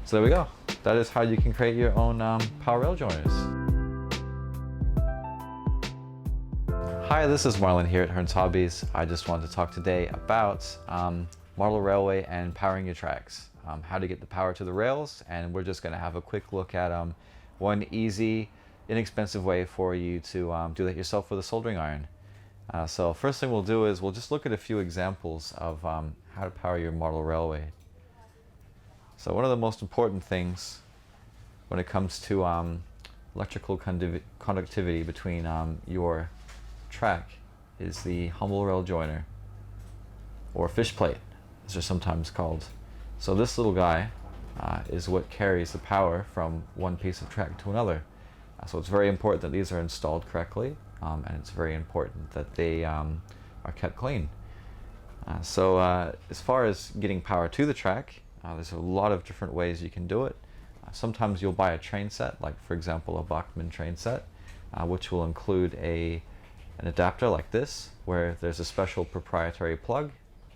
So there we go. That is how you can create your own power rail joiners. Hi, this is Marlin here at Hearns Hobbies. I just wanted to talk today about model railway and powering your tracks. How to get the power to the rails, and we're just going to have a quick look at one easy, inexpensive way for you to do that yourself with a soldering iron. So first thing we'll do is we'll just look at a few examples of how to power your model railway. So one of the most important things when it comes to electrical conductivity between your track is the humble rail joiner, or fish plate as they're sometimes called. So this little guy is what carries the power from one piece of track to another. So it's very important that these are installed correctly, and it's very important that they are kept clean. So as far as getting power to the track, there's a lot of different ways you can do it. Sometimes you'll buy a train set, like for example a Bachmann train set, which will include an adapter like this, where there's a special proprietary plug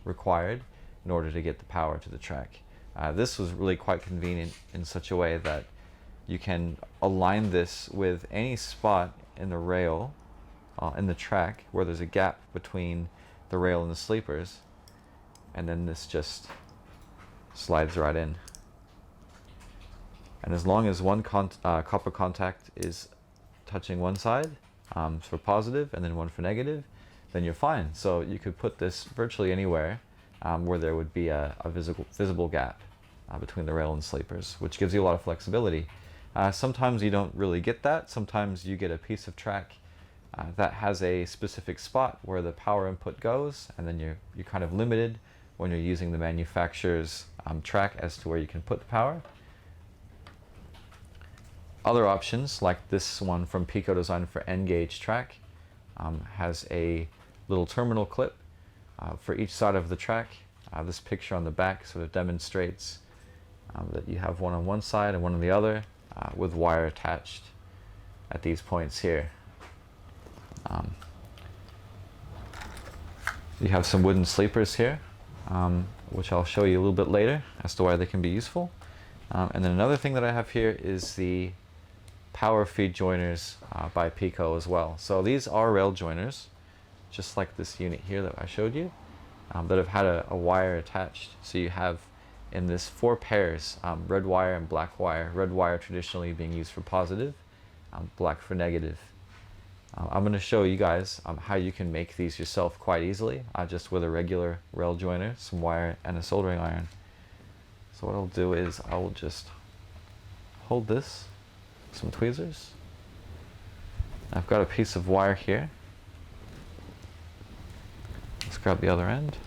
required in order to get the power to the track. This was really quite convenient in such a way that you can align this with any spot in the rail, in the track, where there's a gap between the rail and the sleepers, and then this just slides right in. And as long as one copper contact is touching one side for positive and then one for negative, then you're fine. So you could put this virtually anywhere where there would be a visible gap between the rail and sleepers, which gives you a lot of flexibility. Sometimes you don't really get that. Sometimes you get a piece of track that has a specific spot where the power input goes, and then you're kind of limited when you're using the manufacturer's track as to where you can put the power. Other options, like this one from Pico, designed for N-gauge track, has a little terminal clip for each side of the track. This picture on the back sort of demonstrates that you have one on one side and one on the other, with wire attached at these points here. You have some wooden sleepers here, which I'll show you a little bit later as to why they can be useful. And then another thing that I have here is the power feed joiners by Pico as well. So these are rail joiners, just like this unit here that I showed you, that have had a wire attached. So you have in this 4 pairs, red wire and black wire. Red wire traditionally being used for positive, black for negative. I'm going to show you guys how you can make these yourself quite easily, just with a regular rail joiner, some wire, and a soldering iron. So what I'll do is I will just hold this, some tweezers. I've got a piece of wire here. Let's grab the other end.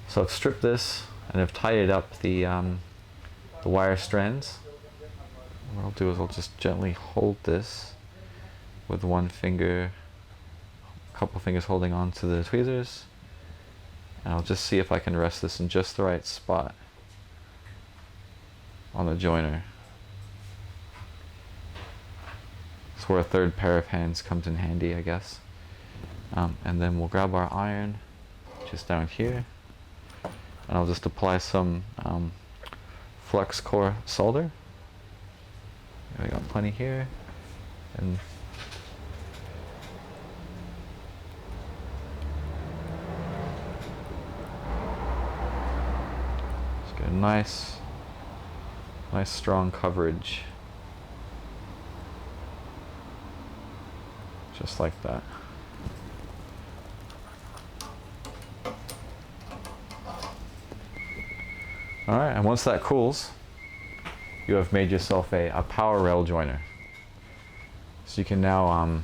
So I've stripped this and I've tied up the wire strands. What I'll do is I'll just gently hold this with one finger, a couple fingers holding on to the tweezers, and I'll just see if I can rest this in just the right spot on the joiner. It's where a third pair of hands comes in handy, I guess. And then we'll grab our iron just down here, and I'll just apply some flux core solder. I got plenty here, and just get a nice strong coverage, just like that. All right, and once that cools, you have made yourself a power rail joiner. So you can now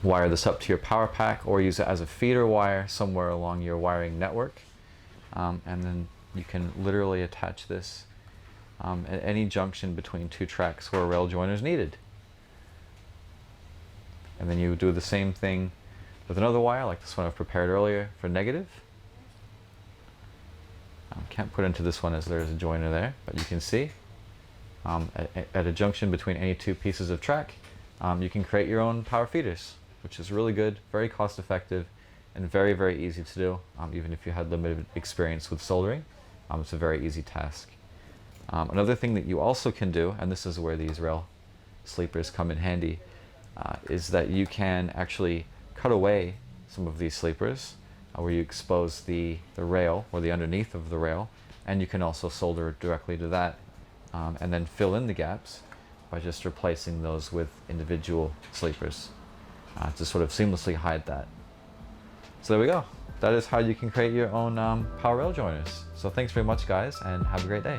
wire this up to your power pack, or use it as a feeder wire somewhere along your wiring network. And then you can literally attach this at any junction between 2 tracks where a rail joiner is needed. And then you do the same thing with another wire, like this one I've prepared earlier for negative. Can't put into this one as there's a joiner there, but you can see at a junction between any 2 pieces of track, you can create your own power feeders, which is really good, very cost effective, and very, very easy to do, even if you had limited experience with soldering. It's a very easy task. Another thing that you also can do, and this is where these rail sleepers come in handy, is that you can actually cut away some of these sleepers where you expose the rail or the underneath of the rail, and you can also solder directly to that, and then fill in the gaps by just replacing those with individual sleepers to sort of seamlessly hide that. So there we go. That is how you can create your own power rail joiners. So thanks very much, guys, and have a great day.